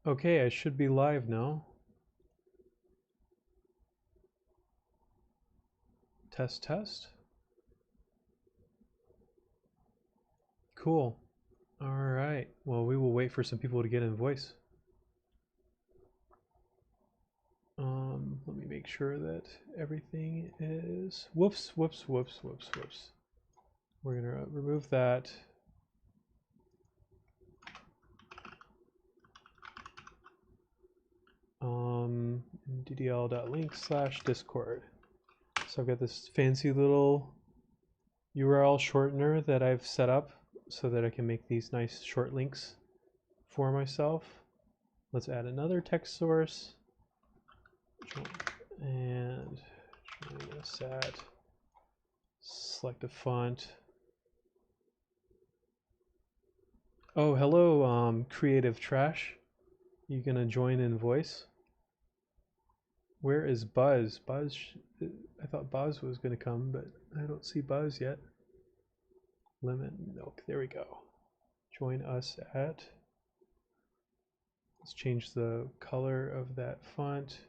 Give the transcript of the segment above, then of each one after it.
Okay, I should be live now. Test, test. Cool. All right. Well, we will wait for some people to get in voice. Let me make sure that everything is. Whoops, whoops, whoops, whoops, whoops. We're gonna remove that. ddl.link/discord. So I've got this fancy little URL shortener that I've set up so that I can make these nice short links for myself. Let's add another text source and join us at, select a font. Oh, hello, Creative Trash. You gonna join in voice? Where is Buzz? Buzz, I thought Buzz was gonna come, but I don't see Buzz yet. Lemon milk, there we go. Join us at, let's change the color of that font.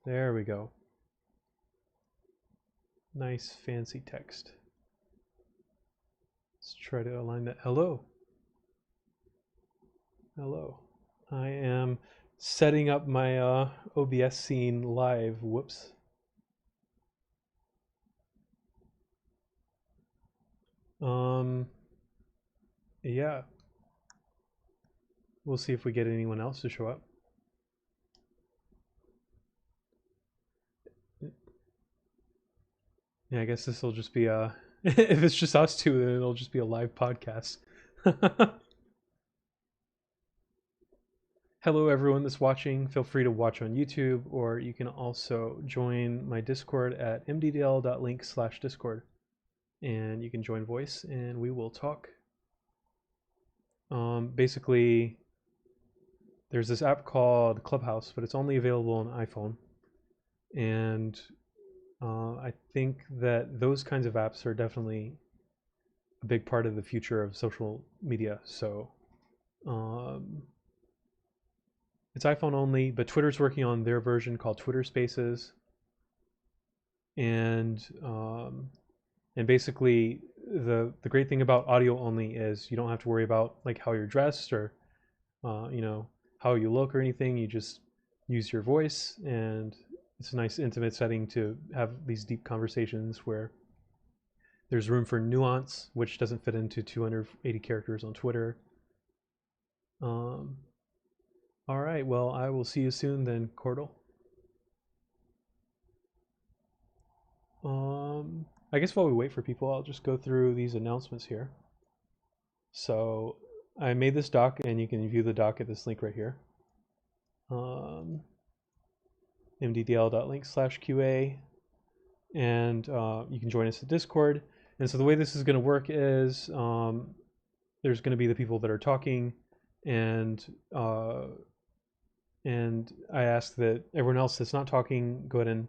There we go. Nice fancy text. Let's try to align that. Hello. Hello. I am setting up my OBS scene live. Whoops. Yeah. We'll see if we get anyone else to show up. Yeah, I guess this will just be a if it's just us two, then it'll just be a live podcast. Hello everyone that's watching. Feel free to watch on YouTube, or you can also join my Discord at mddl.link/discord. And you can join voice and we will talk. Basically, there's this app called Clubhouse, but it's only available on iPhone. And I think that those kinds of apps are definitely a big part of the future of social media. So it's iPhone only, but Twitter's working on their version called Twitter Spaces. And basically the great thing about audio only is you don't have to worry about like how you're dressed or you know, how you look or anything. You just use your voice, and it's a nice intimate setting to have these deep conversations where there's room for nuance, which doesn't fit into 280 characters on Twitter. All right, well, I will see you soon then, Cordell. I guess while we wait for people, I'll just go through these announcements here. So I made this doc, and you can view the doc at this link right here. mddl.link/QA, and you can join us at Discord. And so the way this is going to work is there's going to be the people that are talking, and I ask that everyone else that's not talking go ahead and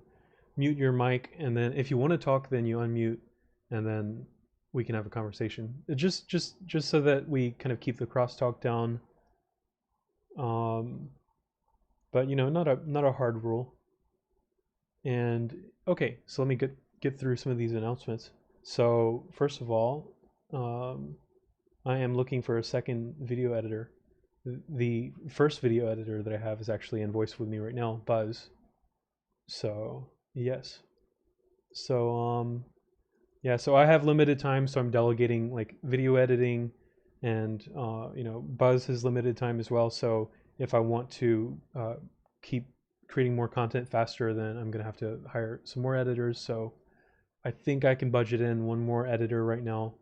mute your mic, and then if you want to talk, then you unmute, and then we can have a conversation. Just so that we kind of keep the crosstalk down. But you know, not a hard rule. And okay, so let me get through some of these announcements. So first of all, I am looking for a second video editor. The first video editor that I have is actually in voice with me right now, Buzz. So yes. So yeah, so I have limited time, so I'm delegating like video editing, and you know, Buzz has limited time as well. So if I want to keep creating more content faster, then I'm gonna have to hire some more editors. So I think I can budget in one more editor right now.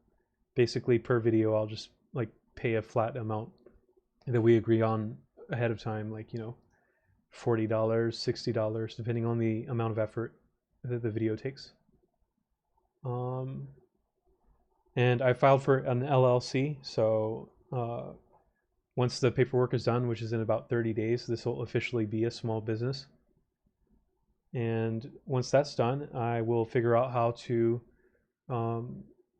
Basically per video, I'll just like pay a flat amount that we agree on ahead of time, like, you know, $40, $60, depending on the amount of effort that the video takes. And I filed for an LLC, so once the paperwork is done, which is in about 30 days, this will officially be a small business. And once that's done, I will figure out how to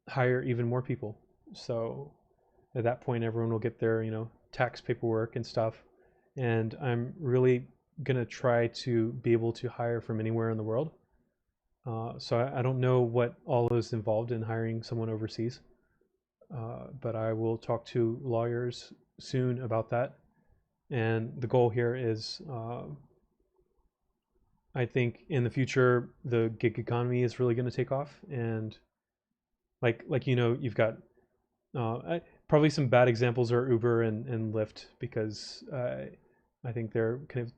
hire even more people. So at that point, everyone will get their, you know, tax paperwork and stuff. And I'm really gonna try to be able to hire from anywhere in the world. So I don't know what all is involved in hiring someone overseas, but I will talk to lawyers soon about that. And the goal here is, I think in the future, the gig economy is really going to take off. And like you've got probably some bad examples are Uber and Lyft, because I think they're kind of,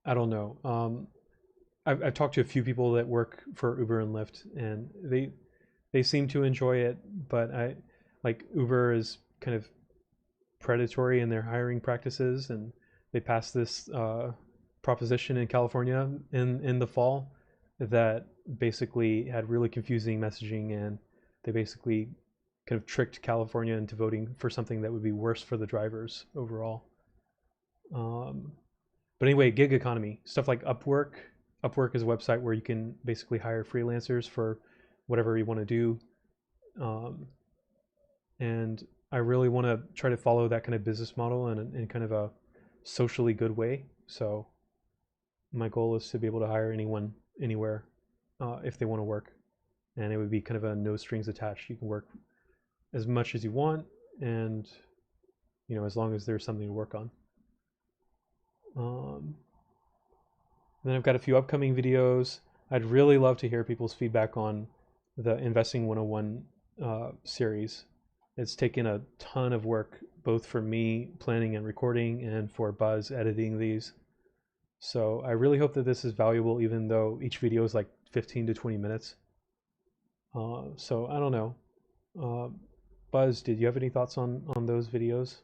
I don't know. I've talked to a few people that work for Uber and Lyft, and they seem to enjoy it, but like Uber is kind of predatory in their hiring practices, and they passed this proposition in California in the fall that basically had really confusing messaging, and they basically kind of tricked California into voting for something that would be worse for the drivers overall. But anyway, gig economy stuff like Upwork. Upwork is a website where you can basically hire freelancers for whatever you want to do. And I really want to try to follow that kind of business model in kind of a socially good way. So my goal is to be able to hire anyone, anywhere, if they want to work. And it would be kind of a no strings attached. You can work as much as you want, and as long as there's something to work on. Then I've got a few upcoming videos. I'd really love to hear people's feedback on the Investing 101 series. It's taken a ton of work, both for me planning and recording and for Buzz editing these. So I really hope that this is valuable, even though each video is like 15 to 20 minutes. So I don't know. Buzz, did you have any thoughts on those videos?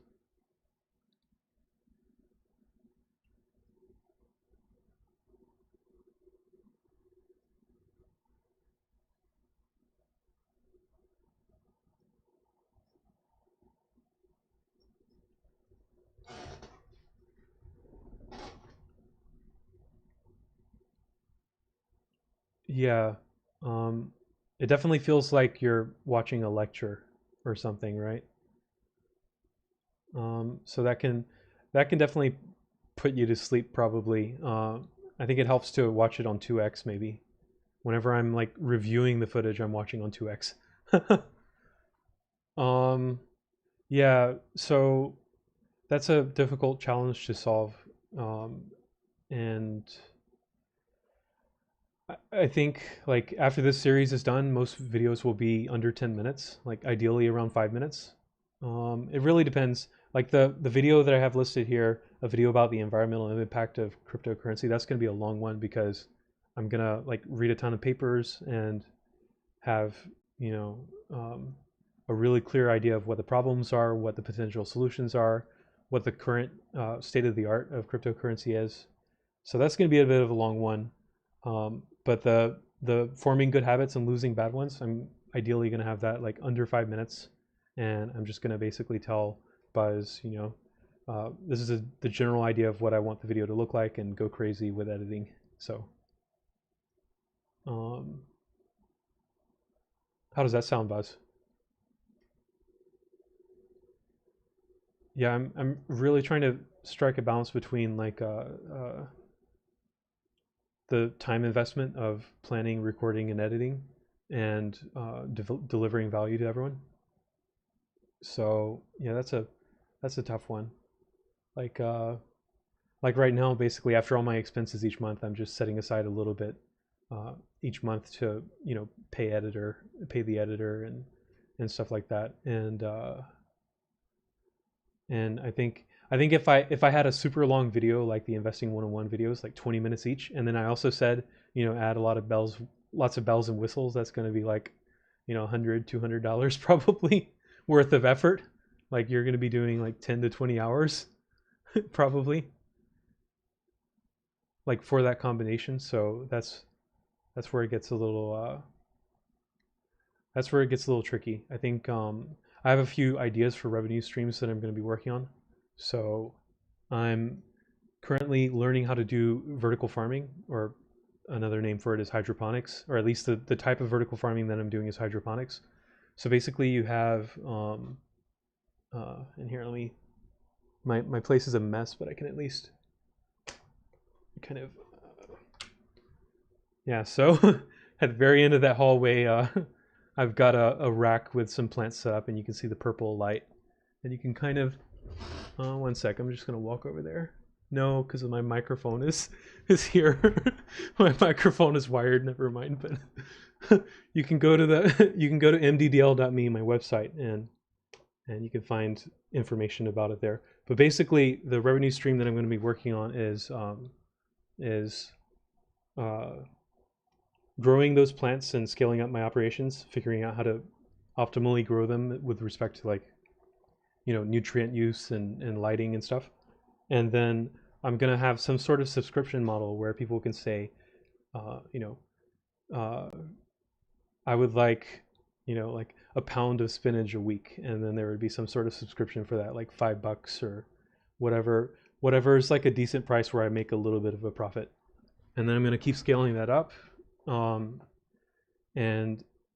Yeah. Um, it definitely feels like you're watching a lecture or something, right? So that can definitely put you to sleep probably. I think it helps to watch it on 2x maybe. Whenever I'm like reviewing the footage, I'm watching on 2x. um, yeah, so that's a difficult challenge to solve. And I think like after this series is done, most videos will be under 10 minutes, like ideally around 5 minutes. It really depends. Like the video that I have listed here, a video about the environmental impact of cryptocurrency, that's going to be a long one, because I'm gonna like read a ton of papers and have you know a really clear idea of what the problems are, what the potential solutions are, what the current state of the art of cryptocurrency is. So that's going to be a bit of a long one. But the forming good habits and losing bad ones, I'm ideally going to have that like under 5 minutes, and I'm just going to basically tell Buzz, this is the general idea of what I want the video to look like, and go crazy with editing. So, um, how does that sound, Buzz? Yeah, I'm really trying to strike a balance between like the time investment of planning, recording, and editing, and delivering value to everyone. So yeah, that's a tough one. Like like right now, basically after all my expenses each month, I'm just setting aside a little bit each month to pay the editor and stuff like that. And I think if I had a super long video like the Investing 101 videos, like 20 minutes each, and then I also said, add a lot of lots of bells and whistles, that's going to be like, $100, $200 probably worth of effort. Like you're going to be doing like 10 to 20 hours probably, like for that combination. So that's where it gets a little tricky. I think I have a few ideas for revenue streams that I'm going to be working on. So I'm currently learning how to do vertical farming, or another name for it is hydroponics, or at least the type of vertical farming that I'm doing is hydroponics. So basically you have And here, let me, my place is a mess, but I can at least kind of, yeah, so at the very end of that hallway, I've got a rack with some plants set up, and you can see the purple light. And you can kind of, one sec, I'm just gonna walk over there. No, because my microphone is here. My microphone is wired, never mind, but you can go to mddl.me, my website, and you can find information about it there. But basically, the revenue stream that I'm going to be working on is growing those plants and scaling up my operations, figuring out how to optimally grow them with respect to, like, nutrient use and lighting and stuff. And then I'm going to have some sort of subscription model where people can say, I would like, like a pound of spinach a week, and then there would be some sort of subscription for that, like $5 or whatever is like a decent price where I make a little bit of a profit. And then I'm going to keep scaling that up. And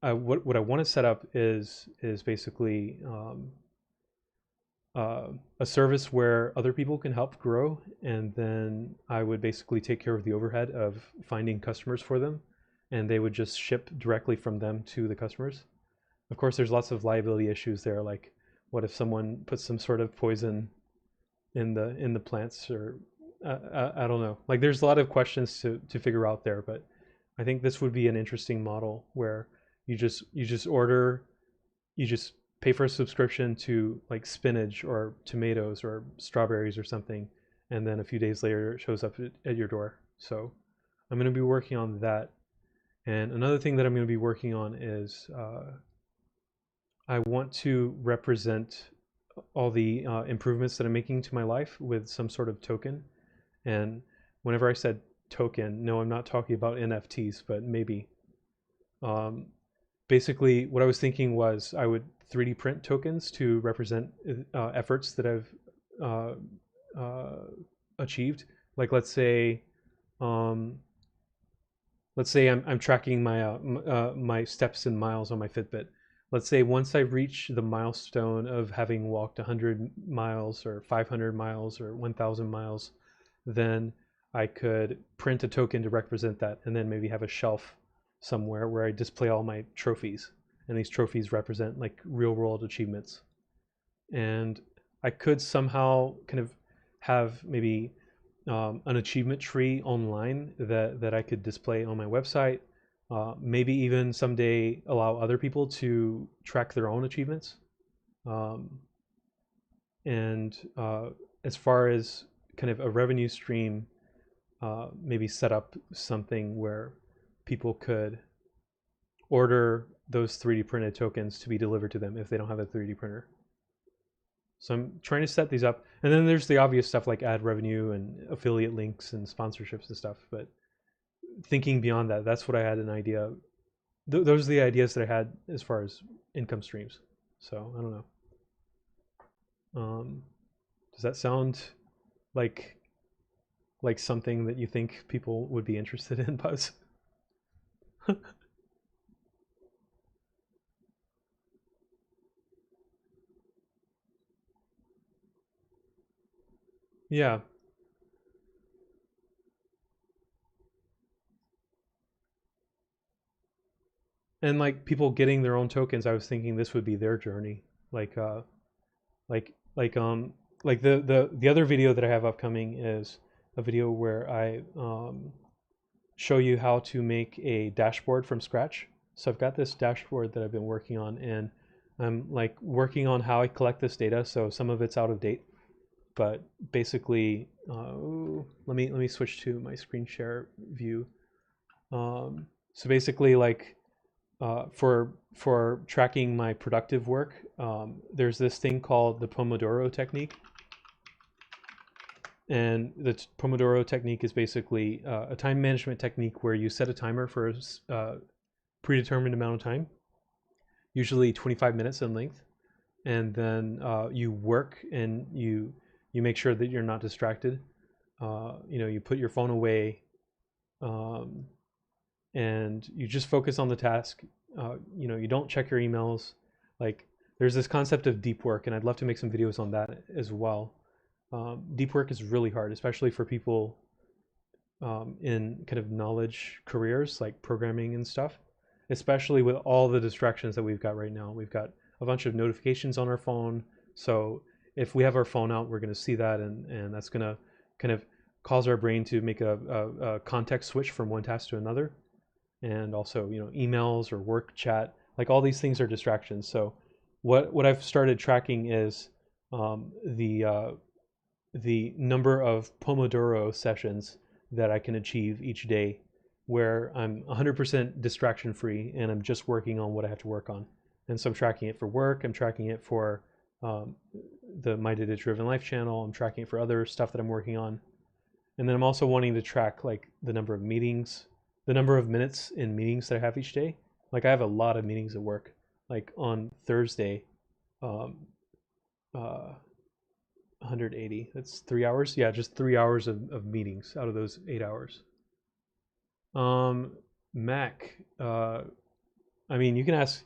what I want to set up is basically a service where other people can help grow, and then I would basically take care of the overhead of finding customers for them, and they would just ship directly from them to the customers. Of course, there's lots of liability issues there, like what if someone puts some sort of poison in the plants, or I don't know. Like, there's a lot of questions to figure out there, but I think this would be an interesting model where you just pay for a subscription to, like, spinach or tomatoes or strawberries or something, and then a few days later it shows up at your door. So I'm going to be working on that. And another thing that I'm going to be working on is I want to represent all the improvements that I'm making to my life with some sort of token. And whenever I said token, no, I'm not talking about NFTs, but maybe. Basically, what I was thinking was I would 3D print tokens to represent efforts that I've achieved. Like, let's say I'm tracking my steps and miles on my Fitbit. Let's say once I reach the milestone of having walked 100 miles or 500 miles or 1,000 miles, then I could print a token to represent that, and then maybe have a shelf somewhere where I display all my trophies, and these trophies represent, like, real world achievements. And I could somehow kind of have maybe an achievement tree online that I could display on my website. Maybe even someday allow other people to track their own achievements. And as far as kind of a revenue stream, maybe set up something where people could order those 3D printed tokens to be delivered to them if they don't have a 3D printer. So I'm trying to set these up. And then there's the obvious stuff like ad revenue and affiliate links and sponsorships and stuff. But thinking beyond that, that's what I had an idea. Those are the ideas that I had as far as income streams. So I don't know. Does that sound like something that you think people would be interested in, Buzz? Yeah. And, like, people getting their own tokens, I was thinking this would be their journey. Like like like um like the other video that I have upcoming is a video where I show you how to make a dashboard from scratch. So I've got this dashboard that I've been working on, and I'm, like, working on how I collect this data. So some of it's out of date, but basically, let me switch to my screen share view. So basically, like, for tracking my productive work, there's this thing called the Pomodoro Technique. And the Pomodoro Technique is basically a time management technique where you set a timer for a predetermined amount of time, usually 25 minutes in length, and then you work, and you make sure that you're not distracted. You put your phone away, and you just focus on the task. You don't check your emails. Like, there's this concept of deep work, and I'd love to make some videos on that as well. Deep work is really hard, especially for people in kind of knowledge careers like programming and stuff, especially with all the distractions that we've got right now. We've got a bunch of notifications on our phone. So if we have our phone out, we're going to see that, and that's going to kind of cause our brain to make a context switch from one task to another. And also, emails or work chat, like all these things are distractions. So what I've started tracking is the number of Pomodoro sessions that I can achieve each day, where I'm 100% distraction free and I'm just working on what I have to work on. And so I'm tracking it for work. I'm tracking it for the My Data Driven Life channel. I'm tracking it for other stuff that I'm working on. And then I'm also wanting to track like the number of meetings, the number of minutes in meetings that I have each day. Like I have a lot of meetings at work. Like on Thursday, 180, that's 3 hours. Yeah, just 3 hours of meetings out of those 8 hours. Mac, I mean, you can ask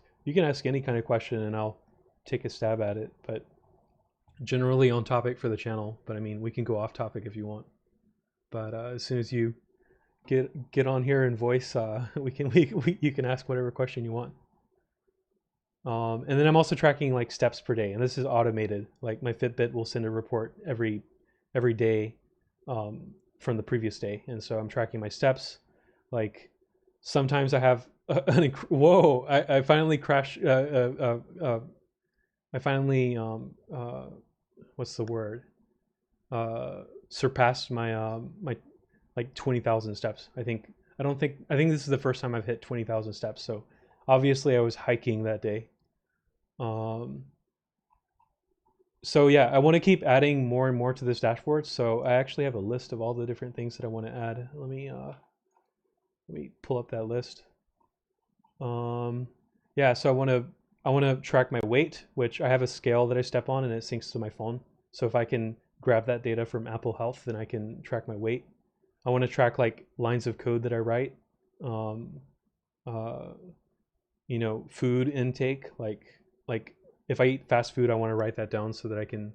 any kind of question and I'll take a stab at it, but generally on topic for the channel. But I mean, we can go off topic if you want. But as soon as you get on here and voice, you can ask whatever question you want. And then I'm also tracking like steps per day, and this is automated. Like my Fitbit will send a report every day from the previous day, and so I'm tracking my steps. Like sometimes I have whoa! I finally crashed. I finally what's the word? Surpassed my my like 20,000 steps. I think this is the first time I've hit 20,000 steps. So obviously I was hiking that day. So yeah, I want to keep adding more and more to this dashboard. So I actually have a list of all the different things that I want to add. Let me pull up that list. Yeah, so I want to track my weight, which I have a scale that I step on and it syncs to my phone. So if I can grab that data from Apple Health, then I can track my weight. I want to track like lines of code that I write. Food intake, like if I eat fast food, I want to write that down so that I can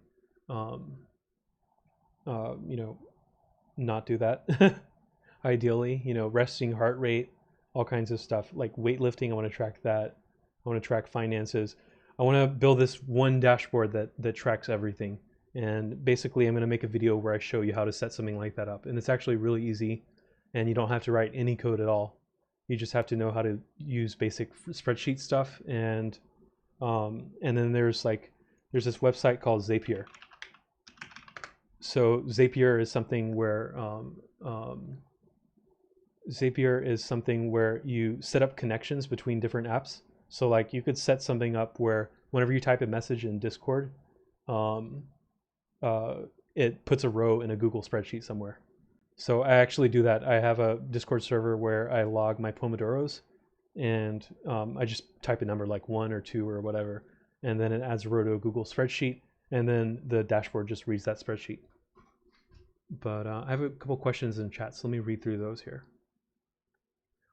not do that. Ideally, resting heart rate, all kinds of stuff. Like weightlifting, I want to track that. I want to track finances. I want to build this one dashboard that tracks everything. And basically I'm going to make a video where I show you how to set something like that up. And it's actually really easy, and you don't have to write any code at all. You just have to know how to use basic spreadsheet stuff. And then there's this website called Zapier. So Zapier is something where you set up connections between different apps. So like you could set something up where whenever you type a message in Discord, it puts a row in a Google spreadsheet somewhere. So I actually do that. I have a Discord server where I log my Pomodoros, and I just type a number like 1 or 2 or whatever, and then it adds a row to a Google spreadsheet, and then the dashboard just reads that spreadsheet. But I have a couple questions in chat, so let me read through those here.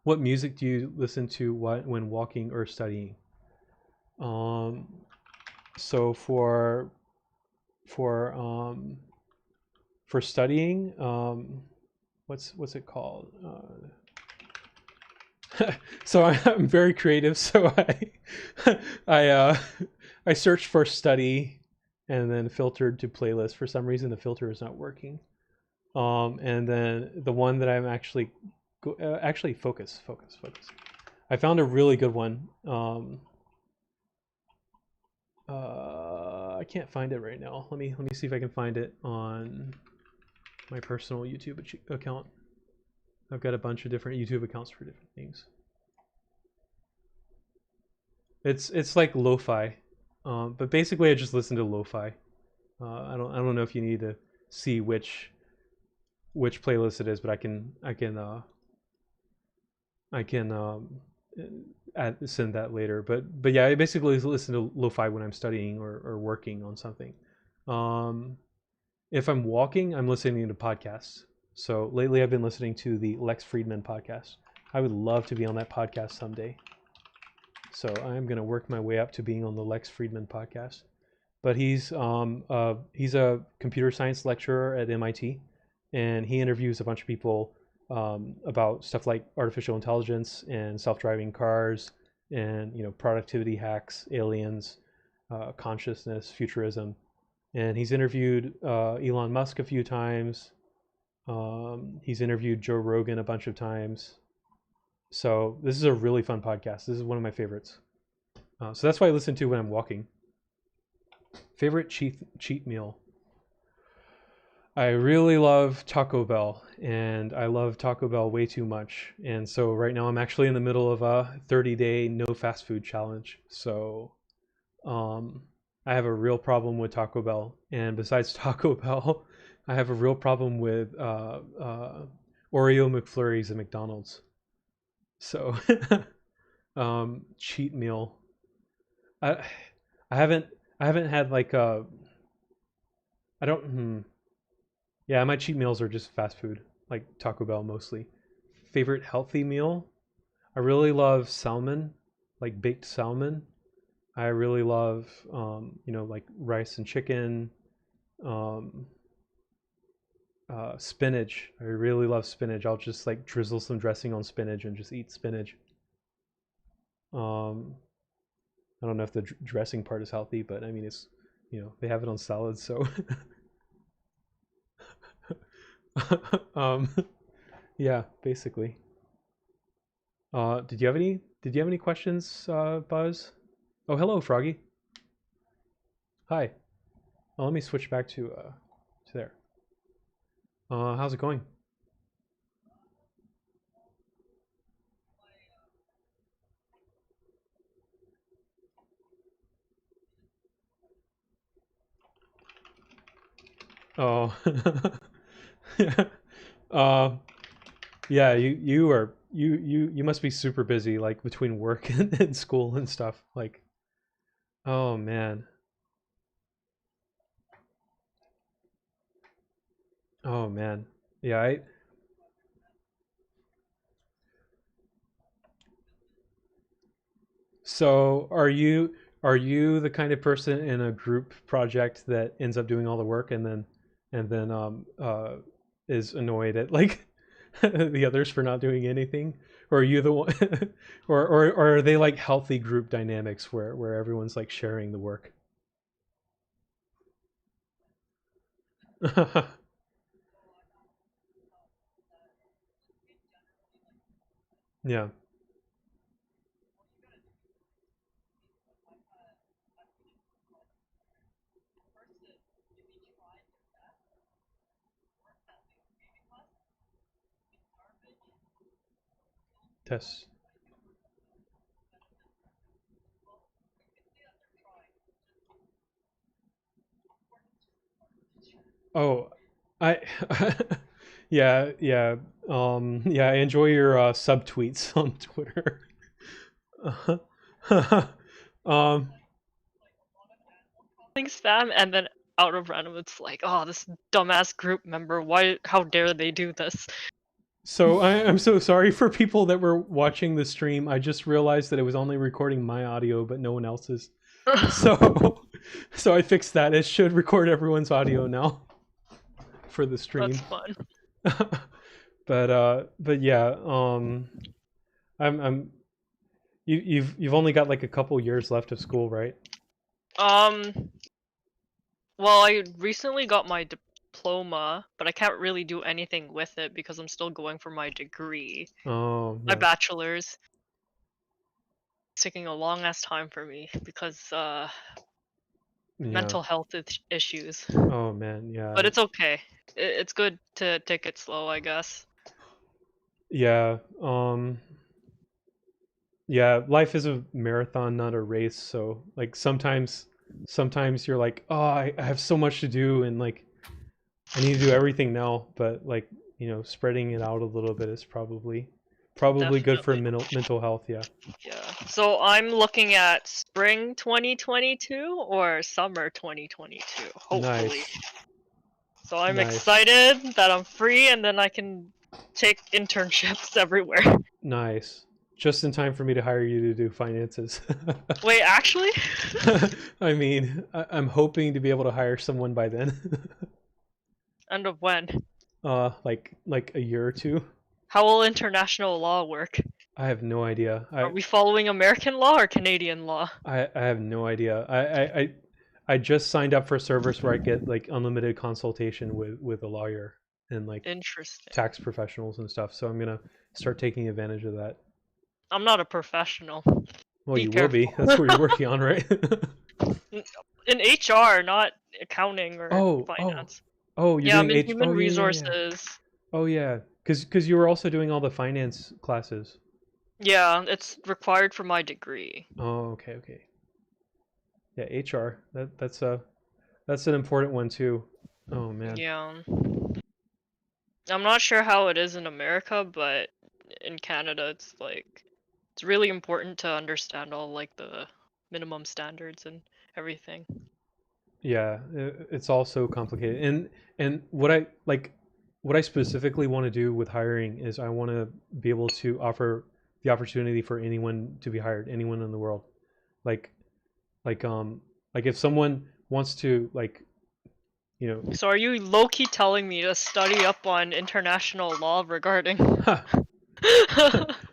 What music do you listen to when walking or studying? So for studying, what's it called? So I'm very creative. So I searched for study and then filtered to playlist. For some reason, the filter is not working. And then the one that I'm actually focus. I found a really good one. I can't find it right now. Let me see if I can find it on my personal YouTube account. I've got a bunch of different YouTube accounts for different things. It's like lo-fi, but basically I just listen to lo-fi. I don't know if you need to see which playlist it is, but I can send that later. But yeah, I basically listen to lo-fi when I'm studying or working on something. If I'm walking, I'm listening to podcasts. So lately I've been listening to the Lex Friedman podcast. I would love to be on that podcast someday. So I'm going to work my way up to being on the Lex Friedman podcast. But he's a computer science lecturer at MIT, and he interviews a bunch of people about stuff like artificial intelligence and self-driving cars, and productivity hacks, aliens, consciousness, futurism. And he's interviewed Elon Musk a few times. He's interviewed Joe Rogan a bunch of times. So this is a really fun podcast. This is one of my favorites. So that's why I listen to when I'm walking. Favorite cheat meal? I really love Taco Bell, and I love Taco Bell way too much. And so right now I'm actually in the middle of a 30-day no fast food challenge. So I have a real problem with Taco Bell. And besides Taco Bell, I have a real problem with Oreo McFlurries at McDonald's. So cheat meal. I I haven't had like a I don't yeah, my cheat meals are just fast food, like Taco Bell mostly. Favorite healthy meal? I really love salmon, like baked salmon. I really love like rice and chicken, um spinach. I really love spinach. I'll just like drizzle some dressing on spinach and just eat spinach. Um I don't know if the dressing part is healthy, but I mean it's they have it on salads, so um yeah, basically. Did you have any questions, Buzz? Oh, hello, Froggy. Hi. Oh, let me switch back to there. How's it going? Oh. Yeah. Uh yeah, you must be super busy, like between work and school and stuff. Like, oh man. Oh man. Yeah, I So are you the kind of person in a group project that ends up doing all the work and then is annoyed at like the others for not doing anything? Or are you the one or are they like healthy group dynamics where everyone's like sharing the work? Yeah. Tests. Oh, I yeah, yeah. Yeah, I enjoy your subtweets on Twitter. um spam and then out of random it's like, oh, this dumbass group member, why, how dare they do this? so I'm so sorry for people that were watching the stream. I just realized that it was only recording my audio but no one else's. So so I fixed that. It should record everyone's audio now for the That's stream. fun. But yeah, I'm you've only got like a couple years left of school, right? Um, well, I recently got my diploma, but I can't really do anything with it because I'm still going for my degree, Oh, my yeah. bachelor's. It's taking a long ass time for me because Yeah. mental health issues. Oh man, But yeah. it's okay. It's good to take it slow, I guess. Yeah. Yeah, life is a marathon, not a race. So like sometimes you're like, "Oh, I have so much to do and like I need to do everything now." But like, spreading it out a little bit is probably good for Definitely. mental health, yeah. Yeah. So I'm looking at spring 2022 or summer 2022, hopefully. Nice. So I'm Nice. excited that I'm free and then I can take internships everywhere. Nice. just in time for me to hire you to do finances. Wait, actually? I mean, I'm hoping to be able to hire someone by then. End of when? Like a year or two. How will international law work? I have no idea. Are we following American law or Canadian law? I have no idea. I just signed up for a service where I get like unlimited consultation with a lawyer and like Interesting. tax professionals and stuff. So I'm gonna start taking advantage of that. I'm not a professional. Well, Be you will be. careful. That's what you're working on, right? In HR, not accounting or oh, oh, finance. oh, you're Yeah, I'm doing in H. human Oh, yeah, yeah, yeah. resources. Oh, yeah. Because you were also doing all the finance classes. Yeah, it's required for my degree. Oh, okay, okay. Yeah, HR. That's an important one too. Oh man. Yeah. I'm not sure how it is in America, but in Canada it's like it's really important to understand all like the minimum standards and everything. Yeah, it's all so complicated. And what I specifically want to do with hiring is I want to be able to offer the opportunity for anyone to be hired, anyone in the world. Like like um like if someone wants to like, you know, So are you low-key telling me to study up on international law regarding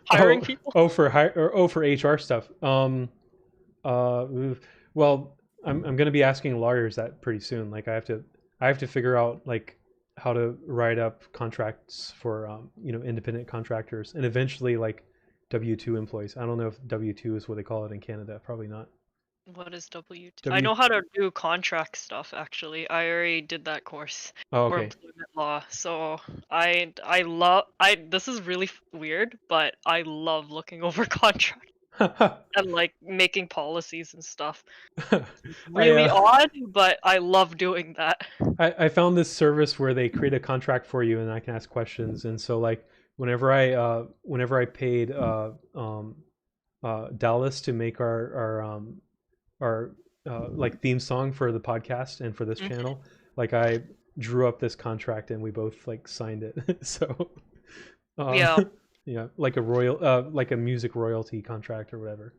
hiring oh people? for HR stuff. Uh, well, I'm going to be asking lawyers that pretty soon. Like I have to figure out like how to write up contracts for independent contractors and eventually like W-2 employees. I don't know if W-2 is what they call it in Canada. Probably not. What is W2? I W. know how to do contract stuff actually. I already did that course Oh, for okay. employment law. So I love this is really weird, but I love looking over contracts and like making policies and stuff. I Really odd, but I love doing that. I found this service where they create a contract for you and I can ask questions. And so like whenever I paid Dallas to make our like theme song for the podcast and for this Mhm. channel, like I drew up this contract and we both like signed it. So uh Yeah. yeah, like like a music royalty contract or whatever.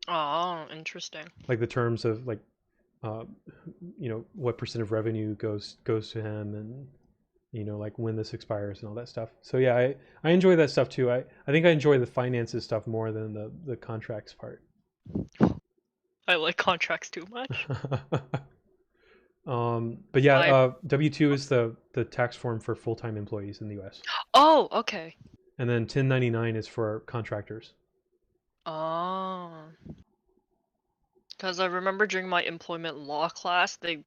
Oh, interesting. Like the terms of like uh what percent of revenue goes to him and like when this expires and all that stuff. So yeah, I enjoy that stuff too. I think I enjoy the finances stuff more than the contracts part. I like contracts too much. But yeah, I W-2 is the tax form for full-time employees in the US. Oh, okay. And then 1099 is for contractors. Oh. Because I remember during my employment law class, they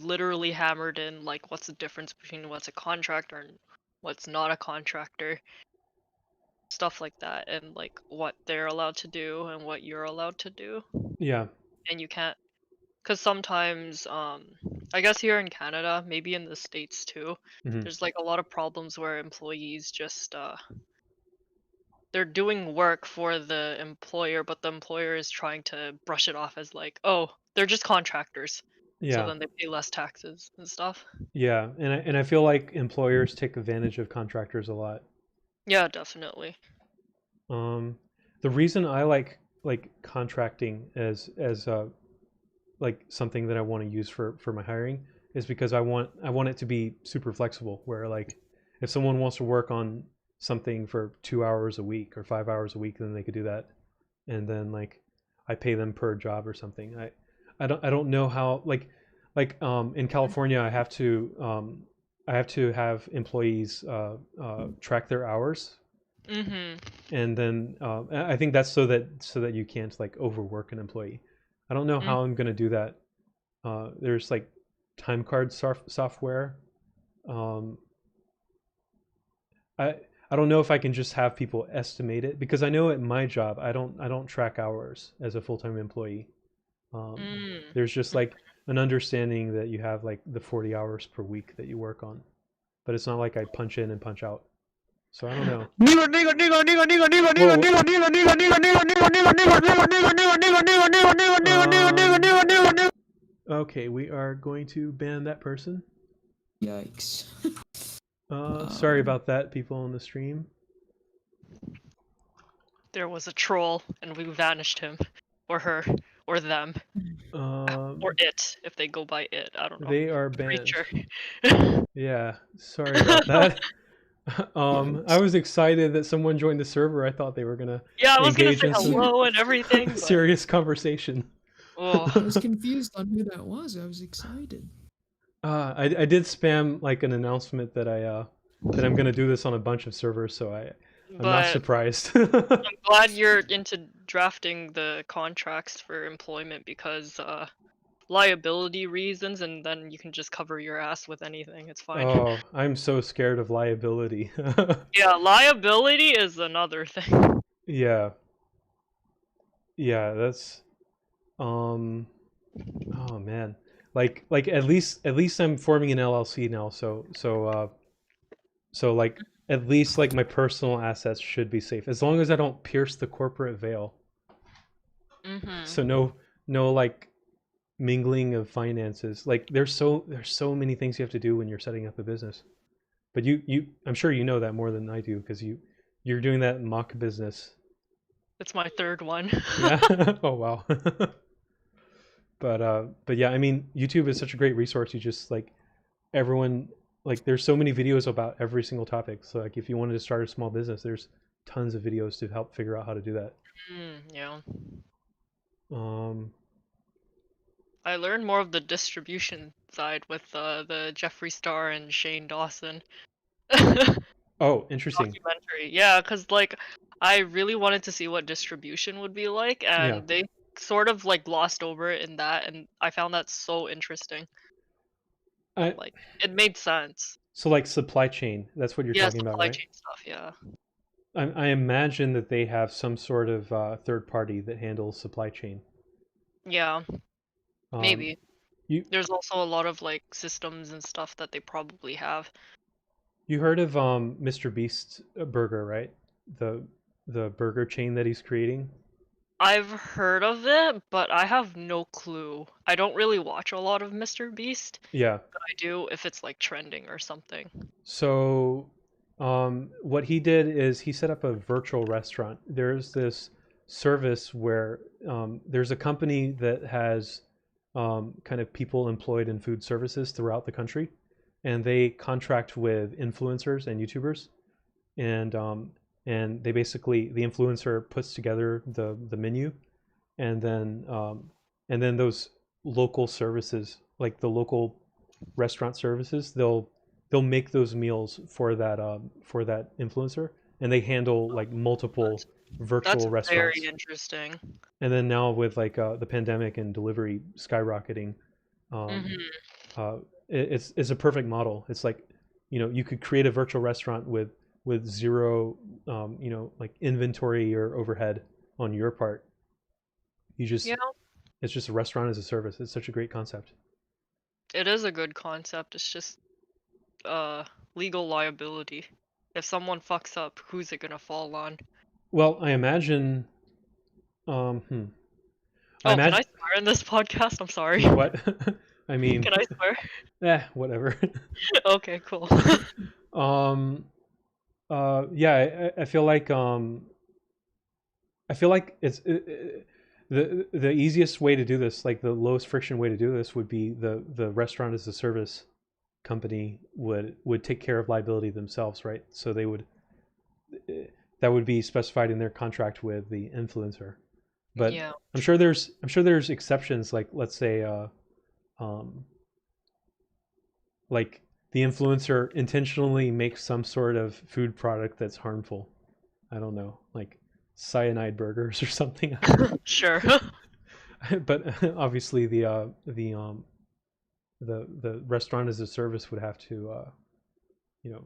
literally hammered in like what's the difference between what's a contractor and what's not a contractor, stuff like that, and like what they're allowed to do and what you're allowed to do, Yeah. and you can't. Because sometimes, I guess here in Canada, maybe in the States too, Hmm. there's like a lot of problems where employees just they're doing work for the employer, but the employer is trying to brush it off as like, oh, they're just contractors. So Yeah. then they pay less taxes and stuff. Yeah. And I feel like employers take advantage of contractors a lot. Yeah, definitely. Um, the reason I like contracting as like something that I want to use for my hiring is because I want it to be super flexible where like if someone wants to work on something for 2 hours a week or 5 hours a week, then they could do that. And then like I pay them per job or something. I don't know how like in California I have to have employees track their hours, Mm-hmm. and then I think that's so that you can't like overwork an employee. I don't know Mm. how I'm gonna do that. There's like time card software. Um, I I don't know if I can just have people estimate it because I know at my job I don't track hours as a full time employee. Mm. There's just like an understanding that you have like the 40 hours per week that you work on, but it's not like I punch in and punch out. So I don't know. Nigga, nigga, nigga, nigga, nigga, nigga, nigga, Whoa. nigga, nigga, nigga, nigga, nigga, nigga, nigga, nigga, nigga, nigga, nigga, nigga, nigga, nigga, nigga, nigga, nigga, Um. nigga, nigga, nigga. Okay, we are going to ban that person. Yikes. Sorry about that, people on the stream. there was a troll and we vanished him, or her, or them, or it if they go by it. I don't know. They are The banned. creature. Yeah, sorry about that. I Yikes. was excited that someone joined the server. I thought they were gonna Yeah, I was gonna engage say in some hello and everything, but serious conversation. oh, I was confused on who that was. I was excited. I did spam like an announcement that I'm gonna do this on a bunch of servers, so I'm not but surprised. I'm glad you're into drafting the contracts for employment because liability reasons, and then you can just cover your ass with anything. It's fine. Oh, I'm so scared of liability. Yeah, liability is another thing. Yeah, yeah, that's um. Oh man, like at least I'm forming an LLC now, so like at least like my personal assets should be safe as long as I don't pierce the corporate veil. So Mhm. no like mingling of finances. Like there's so many things you have to do when you're setting up a business. But you I'm sure you know that more than I do because you're doing that mock business. It's my third one. Yeah. Oh wow. But yeah, I mean YouTube is such a great resource. You just like everyone like there's so many videos about every single topic. So like if you wanted to start a small business, there's tons of videos to help figure out how to do that. Yeah. Um I learned more of the distribution side with the Jeffree Star and Shane Dawson oh, interesting. documentary. Yeah, because like I really wanted to see what distribution would be like, Yeah. and they sort of like glossed over it in that, and I found that so interesting. I Like it made sense. so like supply chain, that's what you're Yeah, talking about, supply right? chain stuff. Yeah. I imagine that they have some sort of third party that handles supply chain. Yeah, Um, maybe. you There's also a lot of like systems and stuff that they probably have. you heard of Mr. Beast's burger, right? The the burger chain that he's creating. I've heard of it, but I have no clue. I don't really watch a lot of Mr. Beast, Yeah. but I do if it's like trending or something. So what he did is he set up a virtual restaurant. There's this service where there's a company that has kind of people employed in food services throughout the country, and they contract with influencers and YouTubers, and they basically the influencer puts together the menu, and then those local services like the local restaurant services they'll make those meals for that influencer, and they handle like multiple That's virtual very restaurants. interesting. And then now with like the pandemic and delivery skyrocketing, um, Mhm. uh, it's a perfect model. It's like you could create a virtual restaurant with zero like inventory or overhead on your part. You just Yeah, it's just a restaurant as a service. It's such a great concept. it is a good concept. It's just uh legal liability. If someone fucks up, who's it gonna fall on? Well, I imagine. Um, hmm. I Oh, can I imagine. swear in this podcast? I'm sorry. What? I mean, Can I swear? whatever. Okay, cool. um. Yeah. I feel like the easiest way to do this, like the lowest friction way to do this, would be the restaurant as a service company would take care of liability themselves, right? So they would that would be specified in their contract with the influencer. But Yeah, I'm sure there's exceptions, like let's say um, like the influencer intentionally makes some sort of food product that's harmful. I don't know, like cyanide burgers or something. I don't sure. know. But obviously the restaurant as a service would have to you know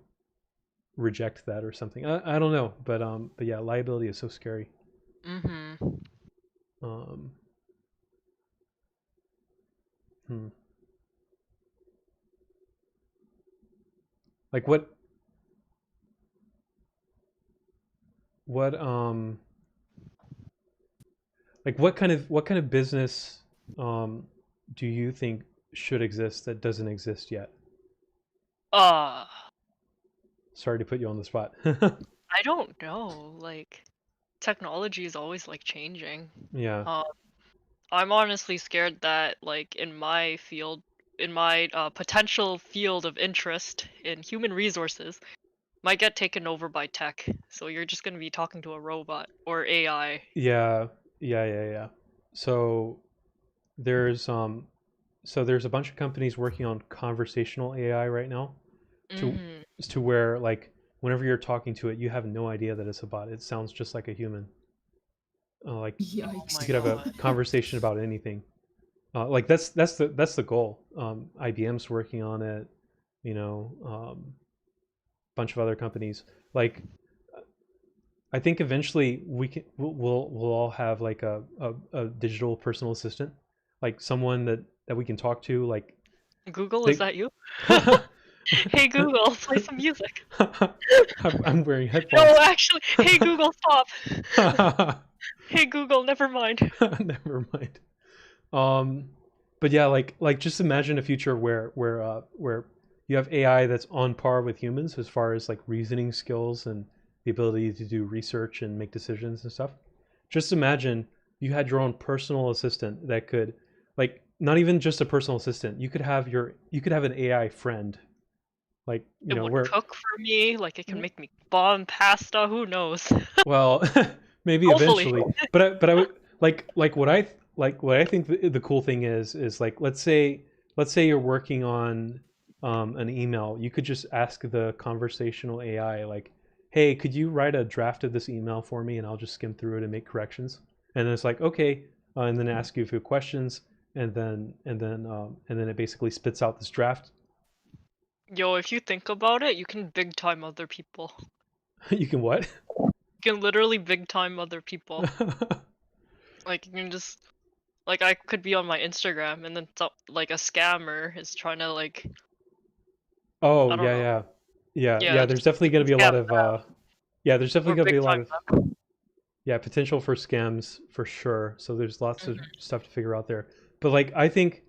reject that or something. I don't know, but yeah, liability is so scary. Mhm. Um, hmm. Like what like what kind of business um do you think should exist that doesn't exist yet? Uh, Sorry to put you on the spot. I don't know. Like technology is always like changing. Yeah. I'm honestly scared that like in my field, in my potential field of interest in human resources, might get taken over by tech. So you're just gonna be talking to a robot or AI. Yeah. Yeah. So there's there's a bunch of companies working on conversational AI right now to Mm-hmm. where like whenever you're talking to it, you have no idea that it's a bot. It sounds just like a human. Like Oh you my Yikes. could have a god. conversation about anything. Like that's the goal. IBM's working on it. You know, bunch of other companies. Like I think eventually we'll all have like a digital personal assistant, like someone that we can talk to. Like Google, is they, that you? Hey Google, play some music. I'm wearing No, headphones. actually, hey Google, stop. Hey Google, never mind. Never mind. Um, but yeah, like just imagine a future where you have AI that's on par with humans as far as like reasoning skills and the ability to do research and make decisions and stuff. Just imagine you had your own personal assistant that could, like, not even just a personal assistant. You could have an AI friend, like It would where cook for me, like it can make me bomb pasta, who knows? well maybe Hopefully. eventually, but I would like what I think the cool thing is like let's say you're working on an email. You could just ask the conversational AI like, hey, could you write a draft of this email for me, and I'll just skim through it and make corrections. And then it's like, okay, and then ask you a few questions, and then it basically spits out this draft. Yo, if you think about it, you can big time other people. You can what? You can literally big time other people. Like you can just like I could be on my Instagram and then like a scammer is trying to like Oh I don't know. yeah. Yeah, There's just definitely going to be a scam lot of them yeah. There's definitely or going to big be a lot time of them. yeah potential for scams for sure. So there's lots of Mhm. stuff to figure out there. But like I think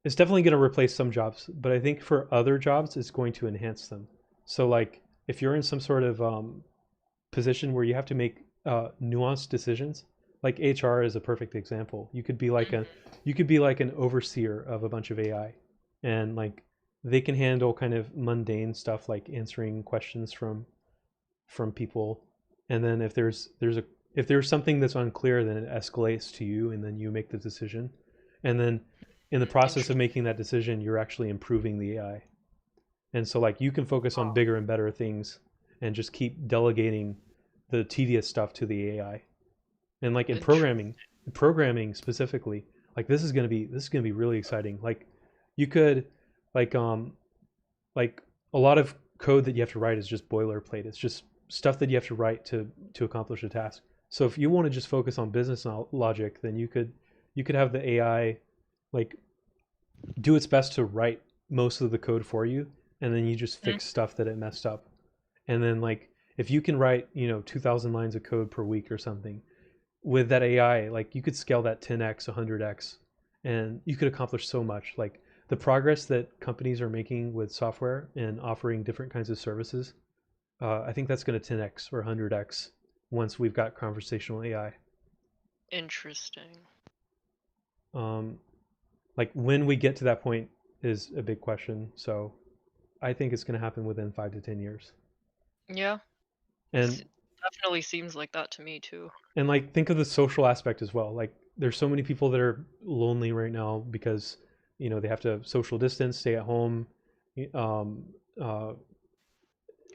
it's definitely going to replace some jobs, but I think for other jobs it's going to enhance them. So like if you're in some sort of position where you have to make nuanced decisions, like HR is a perfect example. You could be like an overseer of a bunch of AI, and like they can handle kind of mundane stuff like answering questions from people, and then if there's something that's unclear, then it escalates to you, and then you make the decision, and then in the process of Interesting. making that decision, you're actually improving the AI, and so like you can focus on bigger and better things, and just keep delegating the tedious stuff to the AI, and like in Interesting. programming specifically, like this is gonna be really exciting. Like you could like like a lot of code that you have to write is just boilerplate. It's just stuff that you have to write to accomplish a task. So if you want to just focus on business logic, then you could have the AI like do its best to write most of the code for you, and then you just Mm. fix stuff that it messed up. And then like if you can write 2,000 lines of code per week or something with that AI, like you could scale that 10x, 100x, and you could accomplish so much. Like the progress that companies are making with software and offering different kinds of services, I think that's going to 10x or 100x once we've got conversational AI. Interesting. Um, like when we get to that point is a big question. So I think it's going to happen within 5 to 10 years. Yeah, And definitely seems like that to me too. like think of the social aspect as well. Like there's so many people that are lonely right now because they have to social distance, stay at home. um uh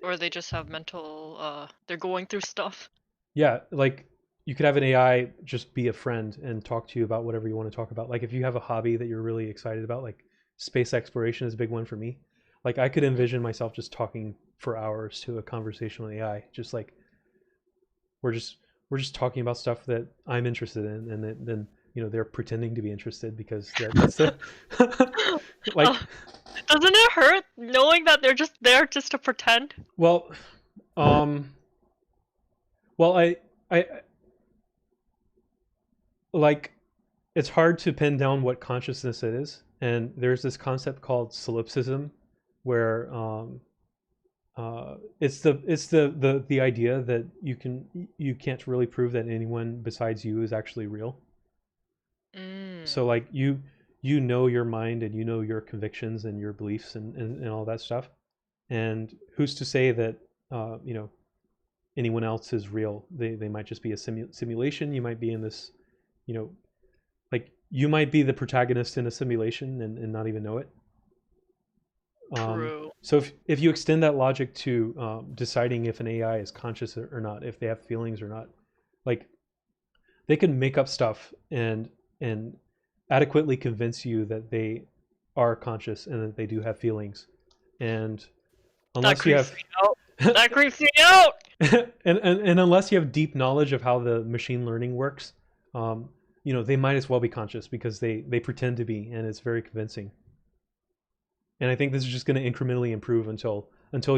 Or they just have mental they're going through stuff. yeah, like you could have an AI just be a friend and talk to you about whatever you want to talk about. Like if you have a hobby that you're really excited about, like space exploration is a big one for me. Like I could Mm. envision myself just talking for hours to a conversational AI, just like we're just we're just talking about stuff that I'm interested in, and then they're pretending to be interested because that's the Uh, like doesn't it hurt knowing that they're just there just to pretend? well um well I like it's hard to pin down what consciousness is, and there's this concept called solipsism where it's the idea that you can't really prove that anyone besides you is actually real. So like you know your mind and you know your convictions and your beliefs and all that stuff. And who's to say that you know anyone else is real? They might just be a simulation. You might be in this, you know, like you might be the protagonist in a simulation and not even know it. True. So if you extend that logic to deciding if an AI is conscious or not, if they have feelings or not, like they can make up stuff and adequately convince you that they are conscious and that they do have feelings, and That unless you creeps have me out. That creeps me out. and unless you have deep knowledge of how the machine learning works, you know they might as well be conscious because they pretend to be, and it's very convincing. And I think this is just going to incrementally improve until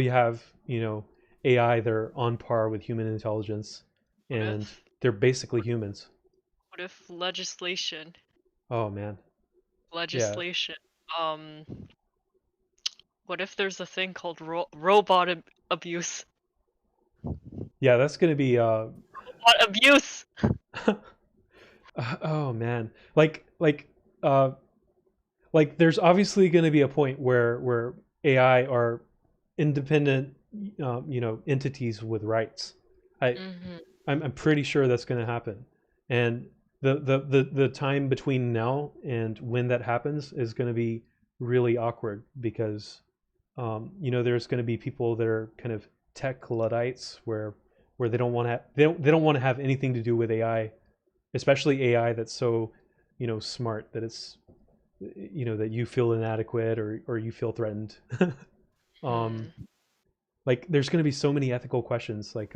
you have, you know, AI that are on par with human intelligence, What and if they're basically humans. what if legislation Oh man, yeah, legislation um what if there's a thing called robot abuse? yeah, that's going to be Robot abuse. oh man, uh like there's obviously going to be a point where AI are independent, you know, entities with rights. I Mhm. I'm pretty sure that's going to happen, and the time between now and when that happens is going to be really awkward because you know there's going to be people that are kind of tech luddites where they don't want to they don't want to have anything to do with AI, especially AI that's so, you know, smart that it's, you know, that you feel inadequate or you feel threatened. um Hmm. like there's going to be so many ethical questions like